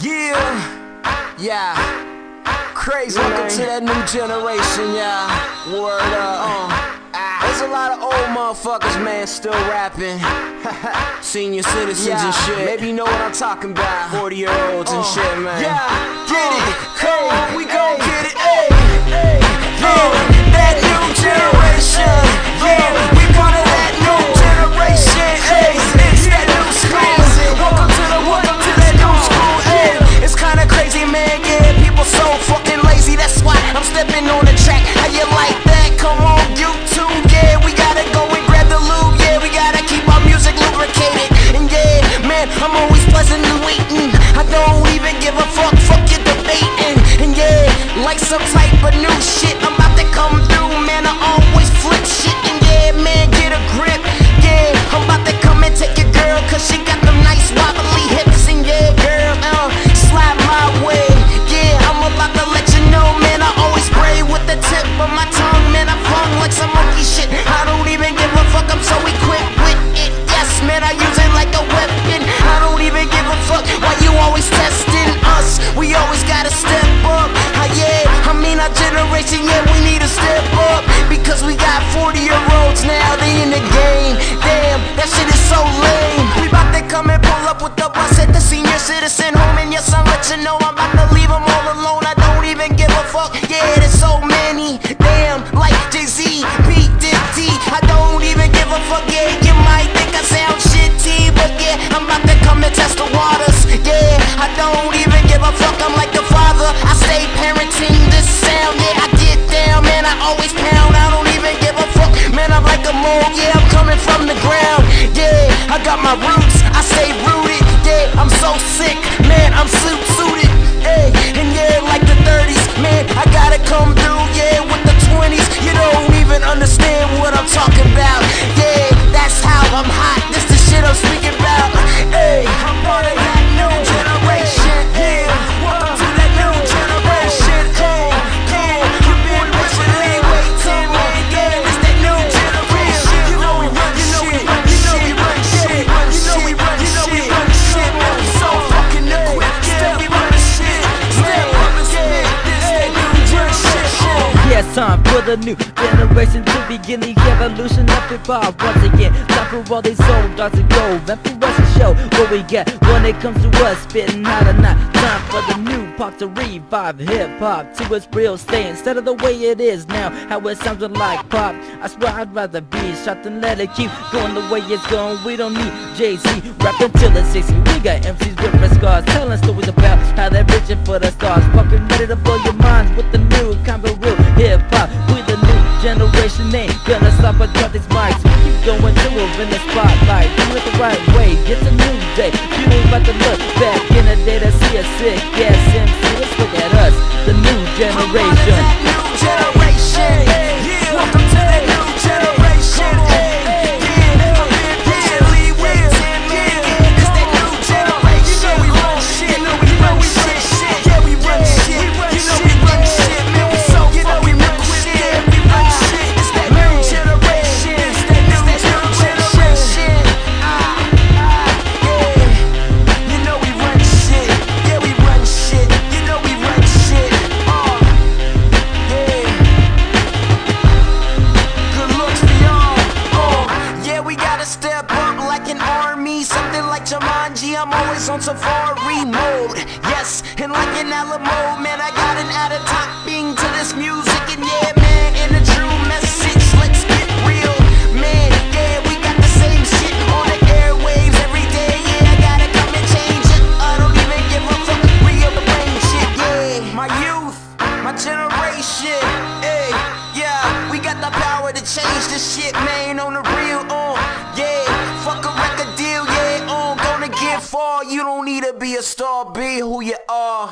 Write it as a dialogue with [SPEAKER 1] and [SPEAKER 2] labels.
[SPEAKER 1] Yeah, crazy. Welcome to that new generation, yeah. Word up. There's a lot of old motherfuckers, man, still rapping. Senior citizens and shit. Maybe you know what I'm talking about. 40-year-olds and shit, man. Yeah, get it. Come on, we gon' get it. That new generation. We part of that new generation. It's that new school. Welcome to that new school. It's kinda crazy, man. Yeah, people so fucking lazy. That's why I'm stepping on the track. How you like that? Come on, YouTube. Yeah, we gotta go and grab the loot. Yeah, we gotta keep our music lubricated. And yeah, man, I'm always pleasantly waiting. I don't even give a fuck. Fuck your debating. And yeah, like some type of new shit I'm about to come through. Man, I always flip shit. And yeah, man, get a grip. Yeah, I'm about to come and take your girl, cause she got them nice wobbly hips. And yeah, girl, slide my way. Yeah, I'm about to let you know, man, I always spray with the tip of my tongue. Man, I flung like some monkey shit. I don't even give a fuck, I'm so equipped with it. Yes, man, I use it like a weapon. I don't even give a fuck why you always testing us. We always gotta step up. Yeah, I mean our generation, yeah, we need to step up. Because we got 40-year-olds now, they in the game. Damn, that shit is so lame. We bout to come and pull up with the bus at the senior citizen home. And yes, I'll let you know I'm about to leave them all alone. I don't even give a fuck, yeah, there's so many. Damn, like Jay-Z, P. Diddy, I don't even give a fuck, yeah. You might think I sound shitty, but yeah, I'm about to come and test the waters. Yeah, I don't even give a fuck, I'm like the father. I stay parenting this sound, yeah, I get down, man, I always pound. I don't even give a fuck, man, I'm like a mole, yeah, I'm coming from the ground. Yeah, I got my roots, I stay rooted. Yeah, I'm so sick, man, I'm suited. Hey, and yeah, like the 30s, man, I gotta come through, yeah, with the 20s. You don't even understand what I'm talking about. Yeah, that's how I'm hot, this the shit I'm speaking about. Hey, I'm part of that new generation. Yeah, welcome to that new generation. Hey, yeah, you've been patiently waiting, man. Yeah, it's that new generation. You know we run shit, you know we run shit, you know we run shit, man. We so fucking equipped, yeah, we run shit. Step up and spit, this that new generation.
[SPEAKER 2] Yes, time for the new generation to begin the evolution of hip-hop once again. Time for all these old dogs to go, and for us to show what we got when it comes to us spitting out or not. Time for the new pop to revive hip-hop to its real state instead of the way it is now, how it sounds like pop. I swear I'd rather be shot than let it keep going the way it's going. We don't need Jay-Z rapping till it's 60. We got MCs with red scars telling stories about how they're reaching for the stars, fucking ready to blow your minds with the new kind of real hip-hop. We the new generation, ain't gonna stop or drop these mics. We keep going to it in the spotlight, do it the right way, it's a new day. You ain't about to look back in the day to see a sick ass MC. Let's look at us, the new generation.
[SPEAKER 1] Welcome to that new generation. Yeah, I've been patiently waiting, yeah, cause that new generation. You know we run shit, you know we run shit, yeah, we run shit, you know we run shit, man, we so fucking liquid, yeah, we run shit. It's that new generation, it's that new generation. Yeah, you know we run shit, yeah, we run shit, you know we run shit. Yeah. Good looks for y'all. Yeah, we gotta step up like an army, something like Jumanji. I'm always on safari mode. Yes, and like an Alamo, man, I got an out of topping to this music. And yeah, man, in a true message, let's get real, man. Yeah, we got the same shit on the airwaves every day. Yeah, I gotta come and change it. I don't even give a fuck. Rearrange shit. Yeah, my youth, my generation. Hey, yeah, we got the power to change this shit, man, on the real. Yeah, fuck a record deal. Yeah, gonna get far. You don't need to be a star, be who you are.